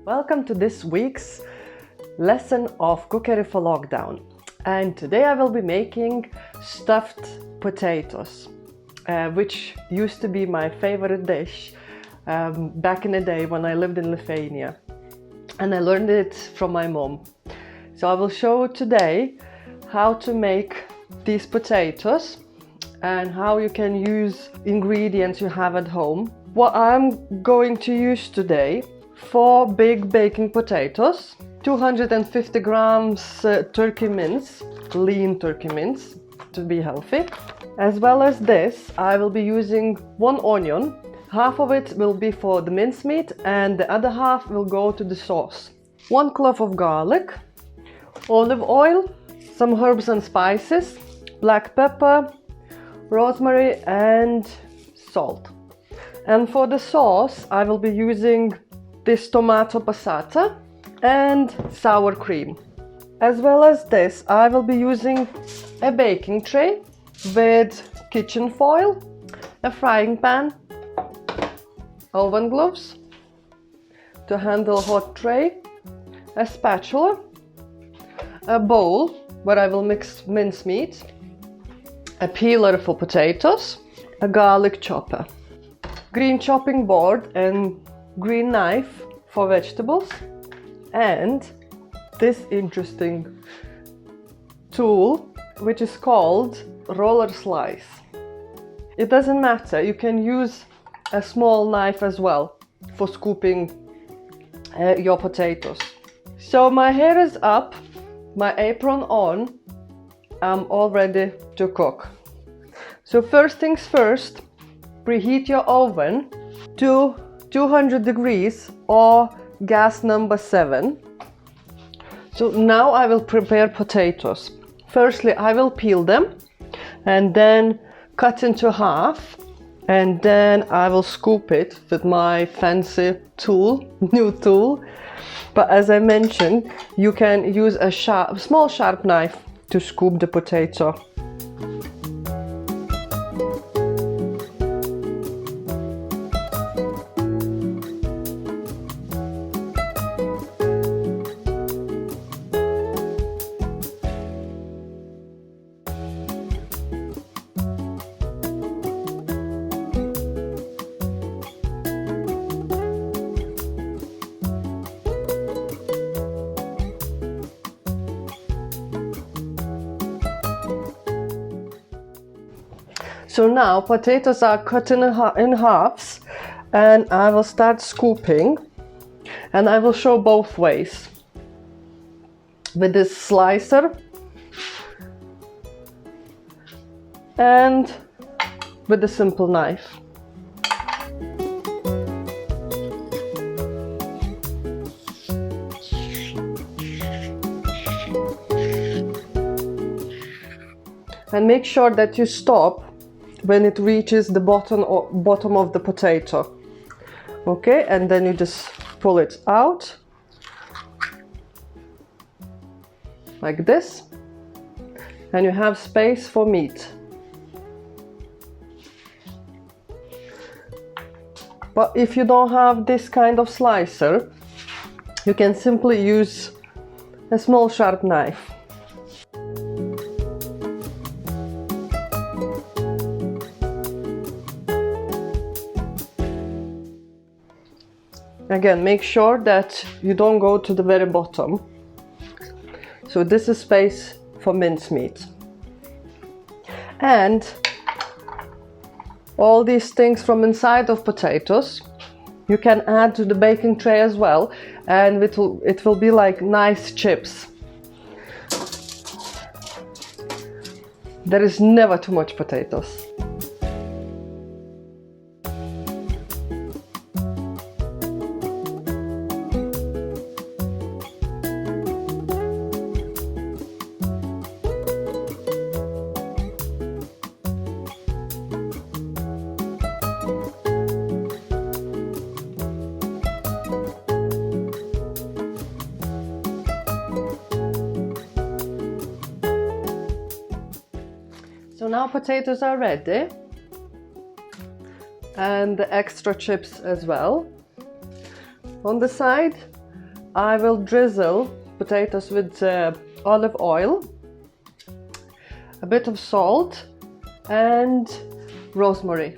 Welcome to this week's lesson of Cookery for Lockdown. And today I will be making stuffed potatoes, which used to be my favorite dish back in the day when I lived in Lithuania. And I learned it from my mom. So I will show today how to make these potatoes and how you can use ingredients you have at home. What I'm going to use today: 4 big baking potatoes, 250 grams turkey mince, lean turkey mince to be healthy. As well as this, I will be using 1 onion. Half of it will be for the mincemeat and the other half will go to the sauce. 1 clove of garlic, olive oil, some herbs and spices, black pepper, rosemary and salt. And for the sauce, I will be using this tomato passata and sour cream. As well as this, I will be using a baking tray with kitchen foil, a frying pan, oven gloves to handle hot tray, a spatula, a bowl where I will mix mincemeat, a peeler for potatoes, a garlic chopper, green chopping board and green knife for vegetables, and this interesting tool which is called roller slice. It doesn't matter, you can use a small knife as well for scooping your potatoes. So my hair is up, my apron on, I'm all ready to cook. So first things first, preheat your oven to 200 degrees or gas number 7. So now I will prepare potatoes. Firstly, I will peel them and then cut into half, and then I will scoop it with my fancy tool, new tool. But as I mentioned, you can use a small sharp knife to scoop the potato. So now potatoes are cut in halves, and I will start scooping, and I will show both ways with this slicer and with the simple knife. And make sure that you stop when it reaches the bottom of the potato. Okay, and then you just pull it out like this, and you have space for meat. But if you don't have this kind of slicer, you can simply use a small sharp knife. Again, make sure that you don't go to the very bottom. So this is space for mincemeat. And all these things from inside of potatoes, you can add to the baking tray as well, and it will be like nice chips. There is never too much potatoes. So now potatoes are ready, and the extra chips as well. On the side, I will drizzle potatoes with olive oil, a bit of salt and rosemary.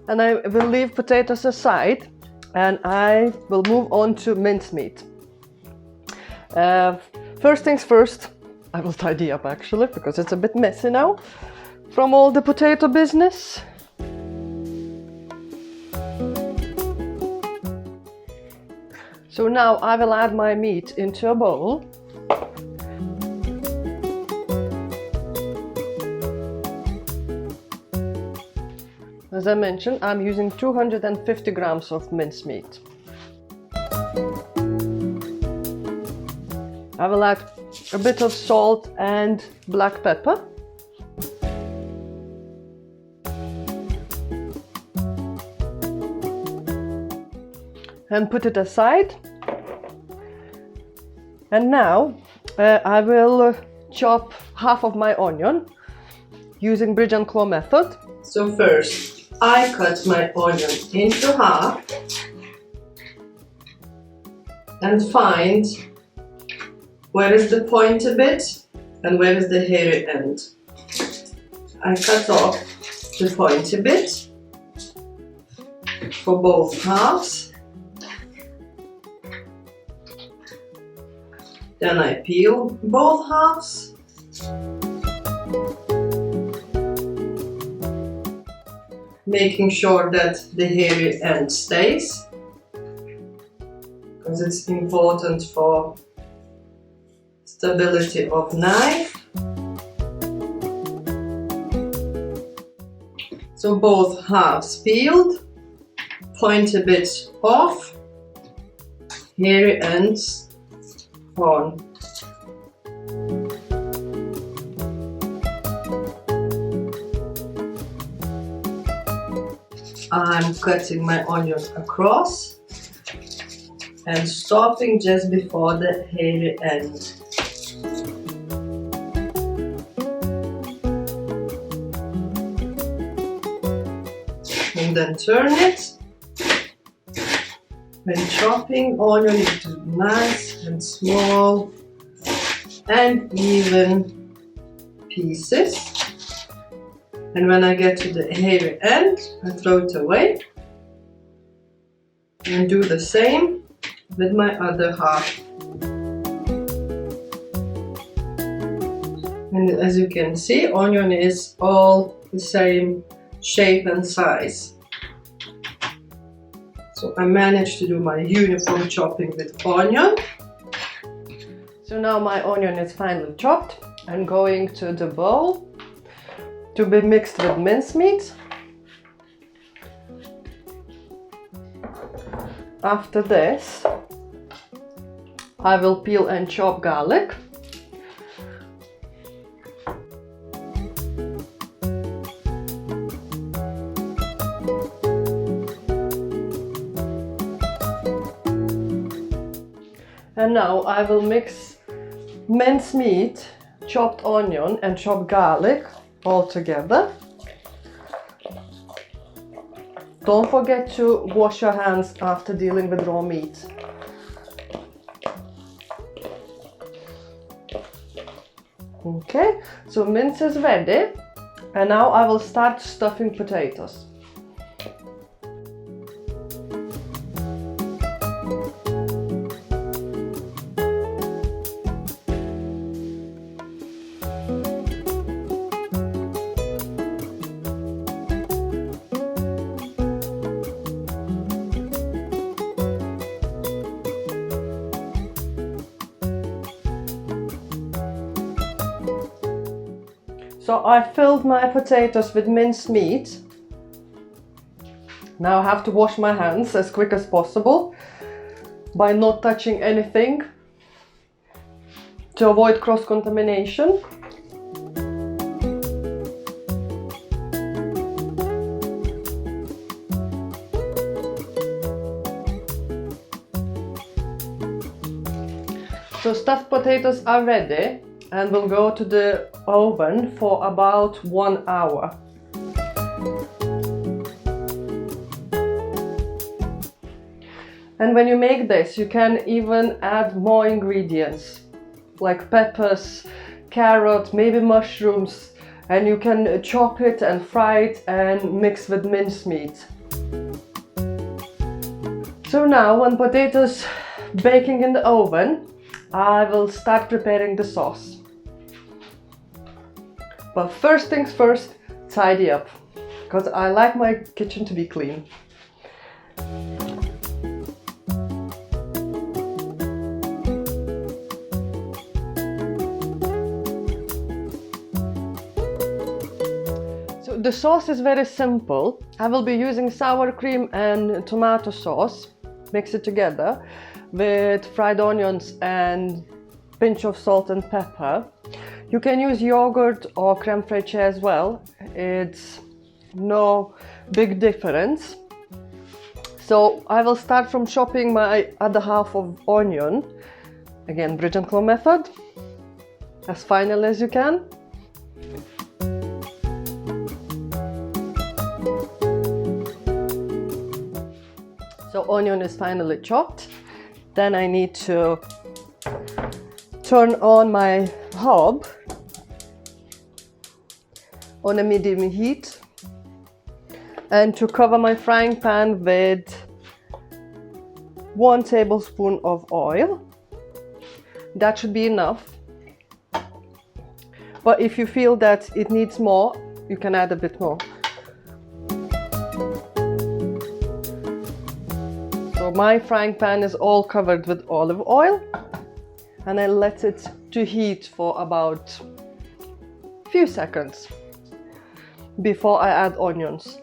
And I will leave potatoes aside and I will move on to mincemeat. First things first, I will tidy up actually because it's a bit messy now from all the potato business. So now I will add my meat into a bowl. As I mentioned, I'm using 250 grams of mincemeat. I will add a bit of salt and black pepper. And put it aside. And now I will chop half of my onion using bridge and claw method. So first, I cut my onion into half and find where is the pointy bit and where is the hairy end. I cut off the pointy bit for both halves. Then I peel both halves. Making sure that the hairy end stays, because it's important for stability of knife. So both halves peeled, pointy bit off, hairy ends on. I'm cutting my onion across and stopping just before the hairy end. And then turn it. When chopping onion into nice and small and even pieces. And when I get to the hairy end, I throw it away and do the same with my other half. And as you can see, onion is all the same shape and size. So I managed to do my uniform chopping with onion. So now my onion is finally chopped and going to the bowl to be mixed with mincemeat. After this, I will peel and chop garlic. And now I will mix mincemeat, chopped onion and chopped garlic all together. Don't forget to wash your hands after dealing with raw meat. Okay, so mince is ready and now I will start stuffing potatoes. So I filled my potatoes with minced meat. Now I have to wash my hands as quick as possible by not touching anything to avoid cross-contamination. potatoes are ready and will go to the oven for about 1 hour. And when you make this, you can even add more ingredients like peppers, carrot, maybe mushrooms, and you can chop it and fry it and mix with mincemeat. So now, when potatoes baking in the oven, I will start preparing the sauce. But first things first, tidy up, because I like my kitchen to be clean. So the sauce is very simple. I will be using sour cream and tomato sauce. Mix it together with fried onions and pinch of salt and pepper. You can use yogurt or creme fraiche as well. It's no big difference. So I will start from chopping my other half of onion. Again, bridge and claw method, as finely as you can. So onion is finely chopped. Then I need to turn on my hob on a medium heat and to cover my frying pan with 1 tablespoon of oil. That should be enough. But if you feel that it needs more, you can add a bit more. So my frying pan is all covered with olive oil, and I let it to heat for about a few seconds before I add onions.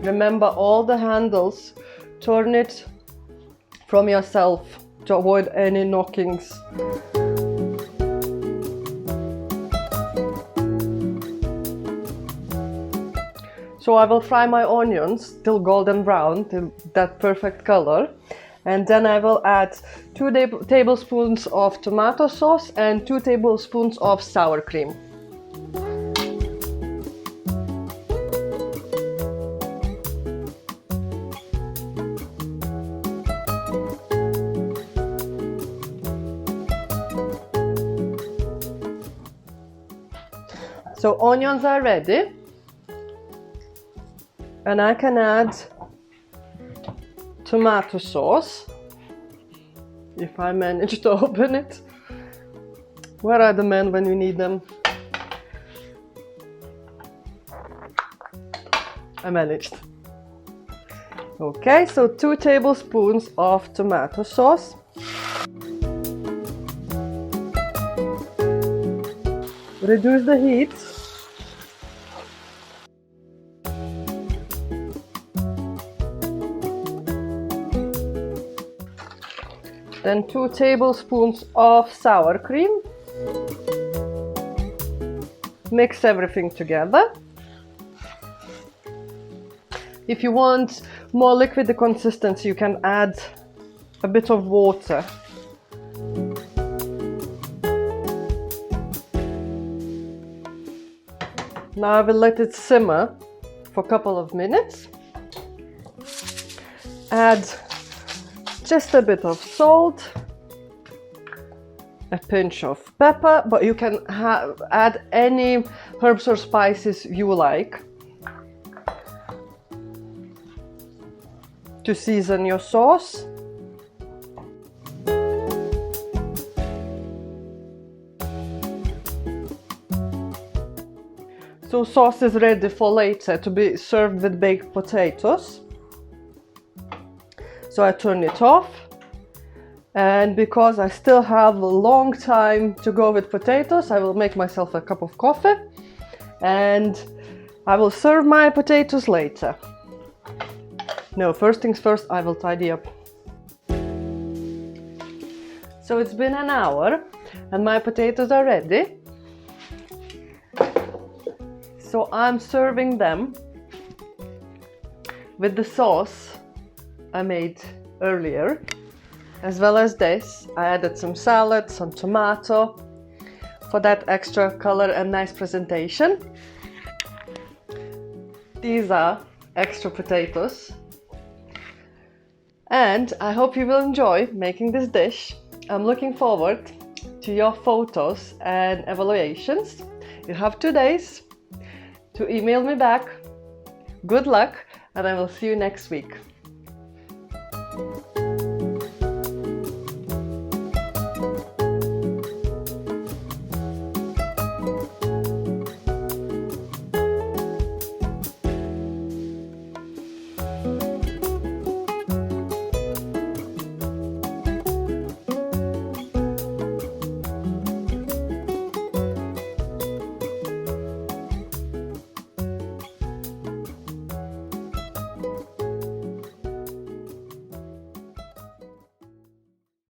Remember, all the handles, turn it from yourself to avoid any knockings. So I will fry my onions till golden brown, till that perfect color. And then I will add 2 tablespoons of tomato sauce and 2 tablespoons of sour cream. So onions are ready. And I can add tomato sauce, if I manage to open it. Where are the men when you need them? I managed. Okay, so 2 tablespoons of tomato sauce. Reduce the heat. Then 2 tablespoons of sour cream. Mix everything together. If you want more liquid consistency, you can add a bit of water. Now I will let it simmer for a couple of minutes. Add just a bit of salt, a pinch of pepper, but you can add any herbs or spices you like to season your sauce. So sauce is ready for later to be served with baked potatoes. So I turn it off, and because I still have a long time to go with potatoes, I will make myself a cup of coffee and I will serve my potatoes later. No, first things first, I will tidy up. So it's been an hour and my potatoes are ready. So I'm serving them with the sauce I made earlier. As well as this, I added some salad, some tomato for that extra color and nice presentation. These are extra potatoes. And I hope you will enjoy making this dish. I'm looking forward to your photos and evaluations. You have 2 days to email me back. Good luck, and I will see you next week.